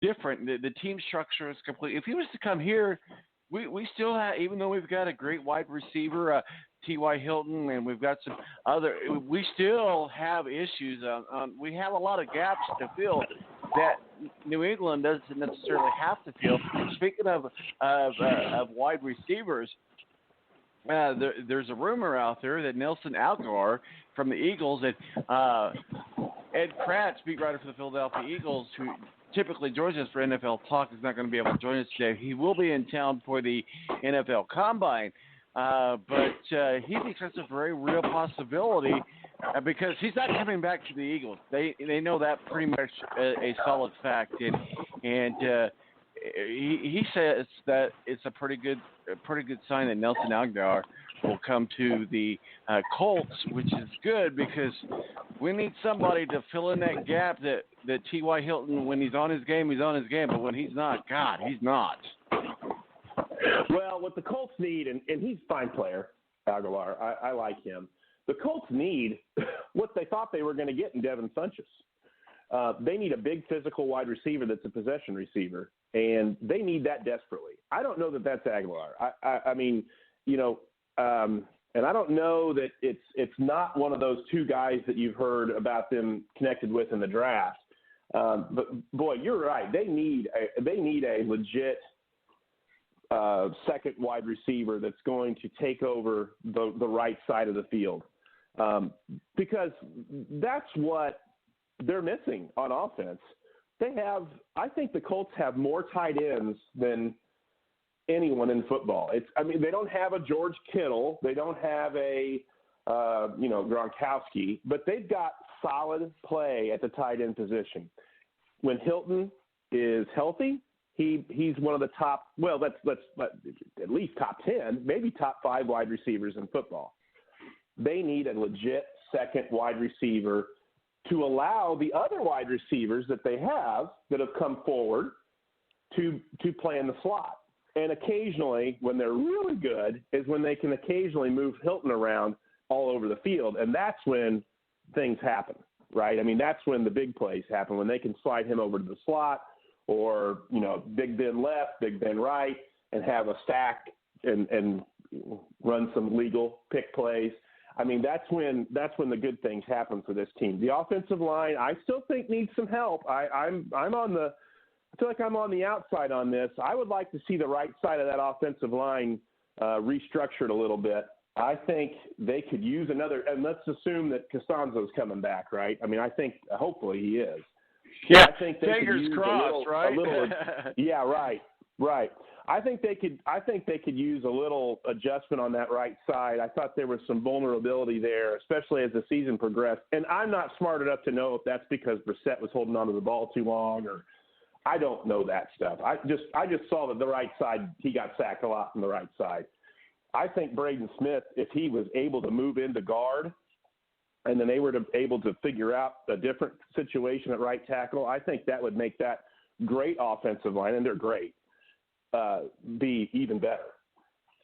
different. The team structure is complete. If he was to come here, we still have, even though we've got a great wide receiver, T.Y. Hilton, and we've got some other, we still have issues. We have a lot of gaps to fill that New England doesn't necessarily have to fill. Speaking of wide receivers, there's a rumor out there that Nelson Aguilar from the Eagles, that Ed Kratz, beat writer for the Philadelphia Eagles, who typically joins us for NFL Talk, is not going to be able to join us today. He will be in town for the NFL Combine, but he thinks that's a very real possibility because he's not coming back to the Eagles. They know that pretty much a solid fact, and he says that it's a pretty good sign that Nelson Aguilar will come to the Colts, which is good because we need somebody to fill in that gap that T.Y. Hilton, when he's on his game, but when he's not, God, he's not. Well, what the Colts need, and he's a fine player, Aguilar, I like him. The Colts need what they thought they were going to get in Devin Funchess. They need a big physical wide receiver that's a possession receiver, and they need that desperately. I don't know that that's Aguilar. I mean, you know, and I don't know that it's not one of those two guys that you've heard about them connected with in the draft. But boy, you're right. They need a legit second wide receiver that's going to take over the right side of the field, because that's what they're missing on offense. I think the Colts have more tight ends than anyone in football. They don't have a George Kittle, they don't have a Gronkowski, but they've got solid play at the tight end position. When Hilton is healthy, he's one of the top, well, let's at least top 10, maybe top 5 wide receivers in football. They need a legit second wide receiver to allow the other wide receivers that they have that have come forward to play in the slot. And occasionally, when they're really good, is when they can occasionally move Hilton around all over the field. And that's when things happen, right? I mean, that's when the big plays happen, when they can slide him over to the slot or, Big Ben left, Big Ben right, and have a stack and run some legal pick plays. I mean, that's when the good things happen for this team. The offensive line, I still think, needs some help. I feel like I'm on the outside on this. I would like to see the right side of that offensive line restructured a little bit. I think they could use another, and let's assume that Costanzo's coming back, right? I mean, I think hopefully he is. Yeah, I think they fingers could use crossed, right? Yeah, right. I think they could use a little adjustment on that right side. I thought there was some vulnerability there, especially as the season progressed. And I'm not smart enough to know if that's because Brissett was holding onto the ball too long, or I don't know that stuff. I just saw that the right side, he got sacked a lot from the right side. I think Braden Smith, if he was able to move into guard and then they were able to figure out a different situation at right tackle, I think that would make that great offensive line, and they're great, be even better.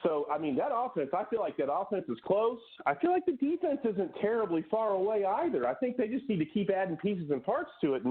So, I mean, that offense, I feel like that offense is close. I feel like the defense isn't terribly far away either. I think they just need to keep adding pieces and parts to it.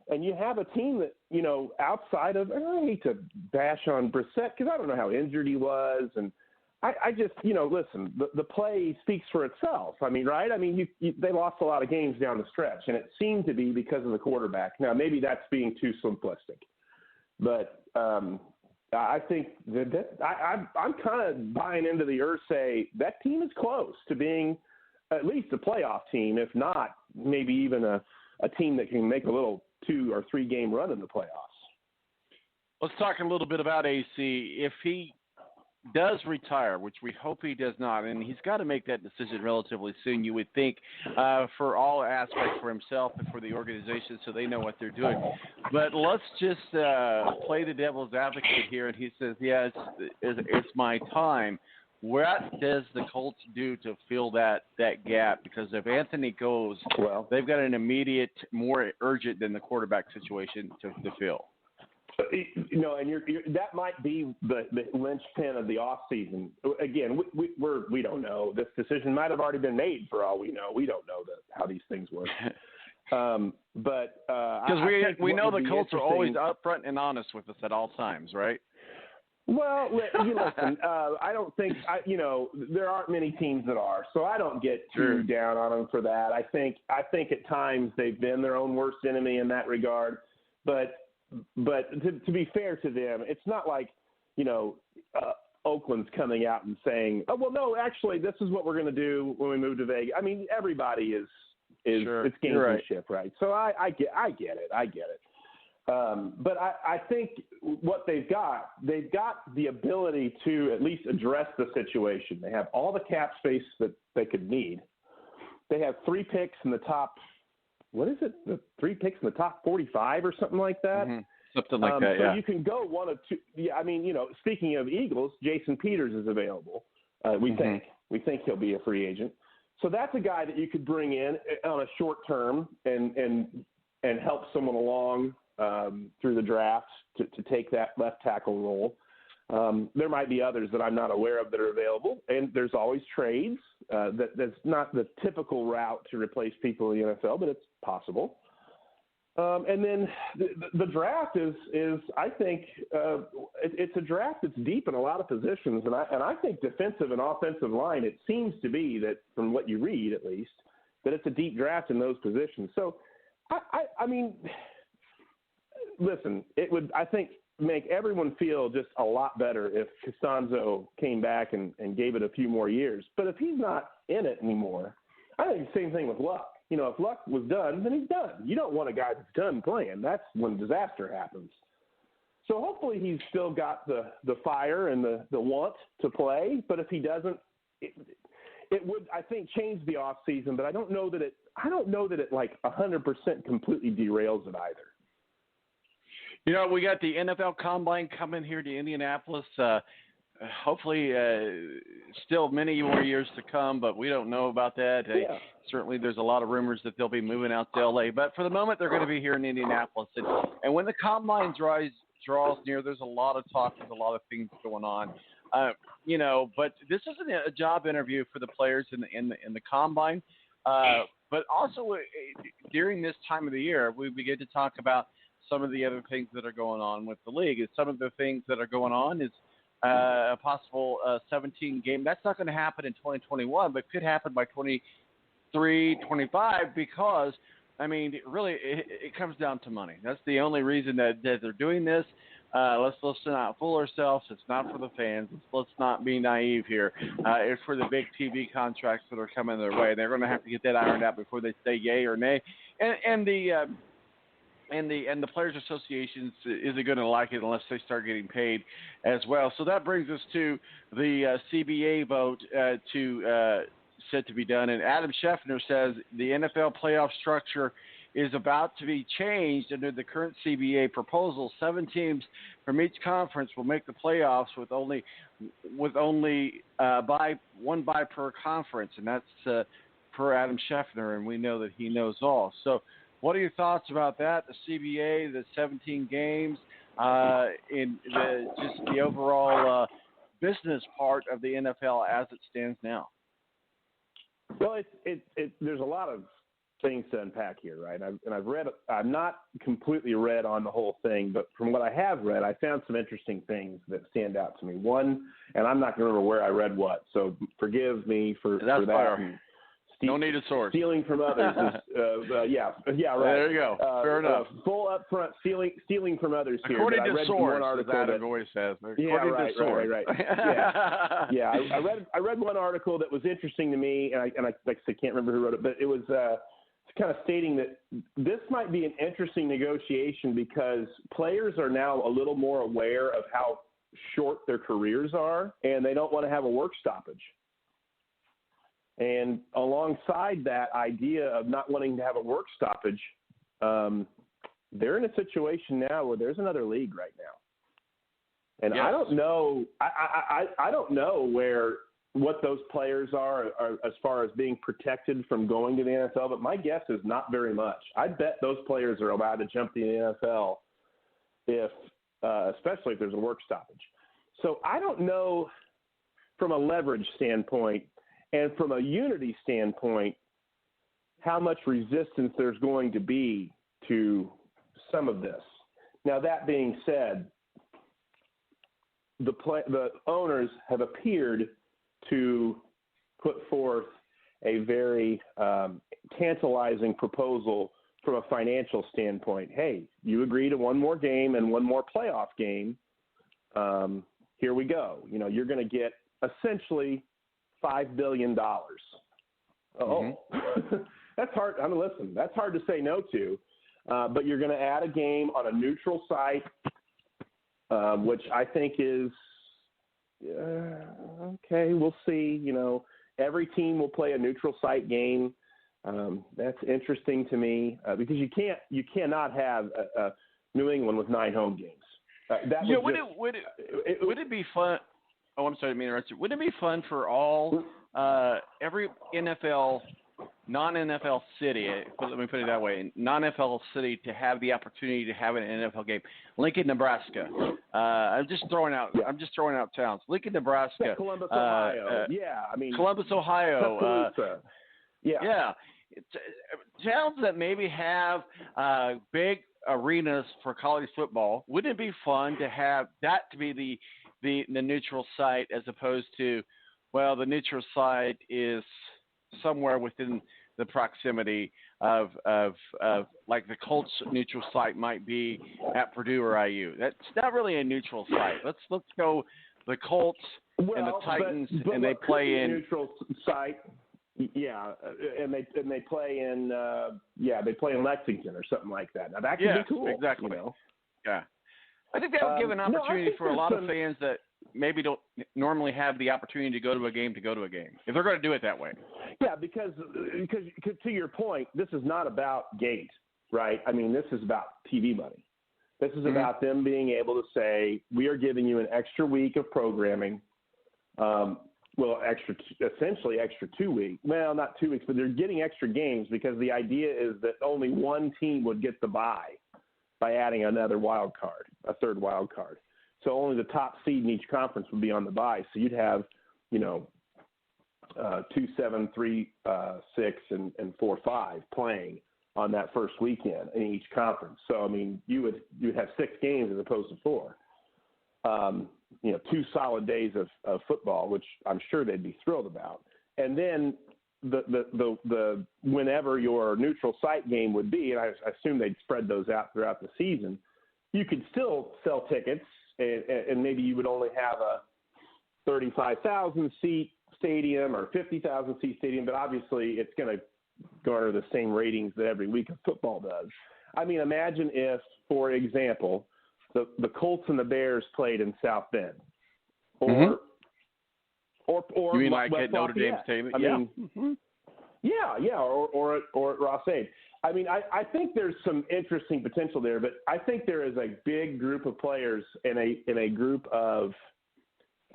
And you have a team that, outside of, I hate to bash on Brissett because I don't know how injured he was. And I just, listen, the play speaks for itself. I mean, right? I mean, they lost a lot of games down the stretch, and it seemed to be because of the quarterback. Now, maybe that's being too simplistic. But I think that I'm kind of buying into the Irsay. That team is close to being at least a playoff team, if not maybe even a team that can make a little 2 or 3 game run in the playoffs. Let's talk a little bit about AC. If he does retire, which we hope he does not, and he's got to make that decision relatively soon, you would think, for all aspects, for himself and for the organization, so they know what they're doing. But let's just play the devil's advocate here, and he says, yeah, it's my time. What does the Colts do to fill that gap? Because if Anthony goes, well, they've got an immediate, more urgent than the quarterback situation to fill. And that might be the linchpin of the offseason. Again, we don't know. This decision might have already been made for all we know. We don't know how these things work. But because we know the Colts are always upfront and honest with us at all times, right? Well, listen, I don't think there aren't many teams that are, so I don't get too down on them for that. I think at times they've been their own worst enemy in that regard. But to be fair to them, it's not like Oakland's coming out and saying, "Oh well, no, actually, this is what we're going to do when we move to Vegas." I mean, everybody is it's gamesmanship, right? So I get it. But I think what they've got the ability to at least address the situation. They have all the cap space that they could need. They have 3 picks in the top. What is it? The 3 picks in the top 45 or something like that. Mm-hmm. Something like that. So you can go one of two. Yeah, I mean, speaking of Eagles, Jason Peters is available. We think he'll be a free agent. So that's a guy that you could bring in on a short term and help someone along through the draft to take that left tackle role. There might be others that I'm not aware of that are available, and there's always trades. That's not the typical route to replace people in the NFL, but it's possible. And then the draft is I think it's a draft that's deep in a lot of positions, and I think defensive and offensive line, it seems to be that from what you read at least, that it's a deep draft in those positions. So I mean, listen, it would, I think, make everyone feel just a lot better if Costanzo came back and gave it a few more years. But if he's not in it anymore, I think the same thing with Luck. If Luck was done, then he's done. You don't want a guy that's done playing. That's when disaster happens. So hopefully he's still got the fire and the want to play. But if he doesn't, it would, I think, change the off season. But I don't know that it like 100% completely derails it either. We got the NFL Combine coming here to Indianapolis. Hopefully, still many more years to come, but we don't know about that. Certainly, there's a lot of rumors that they'll be moving out to L.A., but for the moment, they're going to be here in Indianapolis. And when the Combine draws near, there's a lot of talk, there's a lot of things going on. But this isn't a job interview for the players in the Combine. But also, during this time of the year, we begin to talk about some of the other things that are going on with the league. And some of the things that are going on is a possible 17 game. That's not going to happen in 2021, but could happen by 23, 25 because, I mean, really, it comes down to money. That's the only reason that they're doing this. Let's not fool ourselves. It's not for the fans. Let's not be naive here. It's for the big TV contracts that are coming their way. They're going to have to get that ironed out before they say yay or nay. And the Players Association isn't going to like it unless they start getting paid as well. So that brings us to the CBA vote said to be done. And Adam Scheffner says the NFL playoff structure is about to be changed under the current CBA proposal. 7 teams from each conference will make the playoffs with only one bye per conference, and that's per Adam Scheffner, and we know that he knows all. So what are your thoughts about that, the CBA, the 17 games, in just the overall business part of the NFL as it stands now? Well, there's a lot of things to unpack here, right? I've not completely read on the whole thing, but from what I have read, I found some interesting things that stand out to me. One, and I'm not going to remember where I read what, so forgive me for that. No need a source. Stealing from others is, yeah, right. There you go. Fair enough. Full upfront stealing from others here. According to I read source, one article that always says. Right. Yeah. I read one article that was interesting to me, and I can't remember who wrote it, but it was kind of stating that this might be an interesting negotiation because players are now a little more aware of how short their careers are, and they don't want to have a work stoppage. And alongside that idea of not wanting to have a work stoppage, they're in a situation now where there's another league right now. And yes. I don't know. I don't know what those players are as far as being protected from going to the NFL, but my guess is not very much. I bet those players are allowed to jump to the NFL especially if there's a work stoppage. So I don't know from a leverage standpoint and from a unity standpoint how much resistance there's going to be to some of this. Now, that being said, the owners have appeared to put forth a very tantalizing proposal from a financial standpoint. Hey, you agree to one more game and one more playoff game. Here we go. You're going to get essentially $5 billion. Oh, that's hard. I mean, listen, that's hard to say no to. But you're going to add a game on a neutral site, which I think is okay. We'll see. Every team will play a neutral site game. That's interesting to me because you cannot have New England with 9 home games. Would it be fun? Oh, I'm sorry to interrupt you. Wouldn't it be fun for every NFL, non-NFL city? Let me put it that way: non-NFL city to have the opportunity to have an NFL game. Lincoln, Nebraska. I'm just throwing out towns. Lincoln, Nebraska. Columbus, Ohio. Columbus, Ohio. Yeah. Towns that maybe have big arenas for college football. Wouldn't it be fun to have that to be the neutral site as opposed to, well, the neutral site is somewhere within the proximity of like the Colts neutral site might be at Purdue or IU. That's not really a neutral site. Let's go the Colts and the Titans, but and they play in neutral site. Yeah, and they play in Lexington or something like that. Now that could be cool. Exactly. Yeah, I think that would give an opportunity for a lot of fans that maybe don't normally have the opportunity to go to a game if they're going to do it that way. Yeah, because to your point, this is not about gate, right? I mean, this is about TV money. This is about them being able to say, we are giving you an extra week of programming. Essentially extra 2 weeks. Well, not 2 weeks, but they're getting extra games because the idea is that only one team would get the bye by adding another wild card, a third wild card. So only the top seed in each conference would be on the bye. So you'd have, 2, 7, 3, 6, and 4, 5 playing on that first weekend in each conference. So I mean, you'd have 6 games as opposed to 4. 2 solid days of football, which I'm sure they'd be thrilled about. And then the whenever your neutral site game would be, and I assume they'd spread those out throughout the season, you could still sell tickets, and maybe you would only have a 35,000 seat stadium or 50,000 seat stadium, but obviously it's going to garner the same ratings that every week of football does. I mean, imagine if, for example, the Colts and the Bears played in South Bend, or you mean like at Notre Dame Stadium? Or at Ross-Ade. I mean, I think there's some interesting potential there, but I think there is a big group of players in a group of.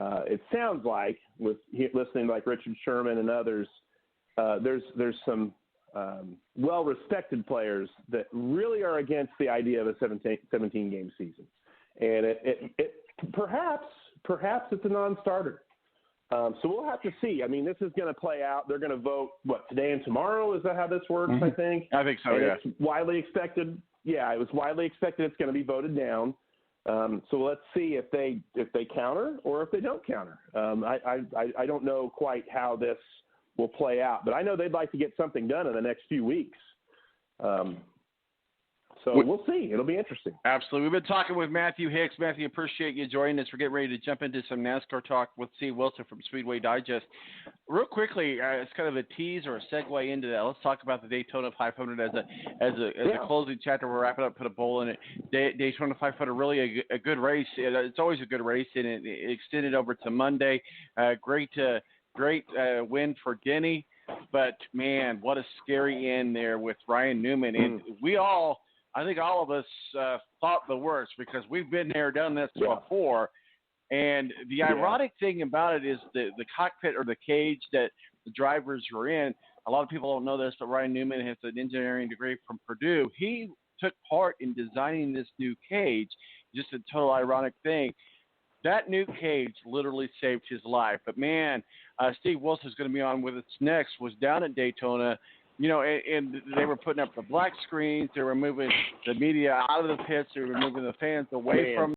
It sounds like, with listening to like Richard Sherman and others, there's some well-respected players that really are against the idea of a 17-game season, and it perhaps it's a non-starter. So we'll have to see. I mean, this is going to play out. They're going to vote today and tomorrow. Is that how this works? I think. I think so. And yeah. It's widely expected. Yeah, it was widely expected it's going to be voted down. So let's see if they counter or if they don't counter. I don't know quite how this will play out, but I know they'd like to get something done in the next few weeks. So we'll see. It'll be interesting. Absolutely. We've been talking with Matthew Hicks. Matthew, appreciate you joining us. We're getting ready to jump into some NASCAR talk with Steve Wilson from Speedway Digest. Real quickly, it's kind of a tease or a segue into that. Let's talk about the Daytona 500 as a closing chapter. We're wrapping up, put a bowl in it. Daytona 500, really a good race. It's always a good race, and it extended over to Monday. Great win for Denny. But, man, what a scary end there with Ryan Newman. And I think all of us thought the worst because we've been there, done this before. And the ironic thing about it is the cockpit or the cage that the drivers were in. A lot of people don't know this, but Ryan Newman has an engineering degree from Purdue. He took part in designing this new cage. Just a total ironic thing. That new cage literally saved his life. But, man, Steve Wilson is going to be on with us next, was down at Daytona. and they were putting up the black screens. They were moving the media out of the pits. They were moving the fans away from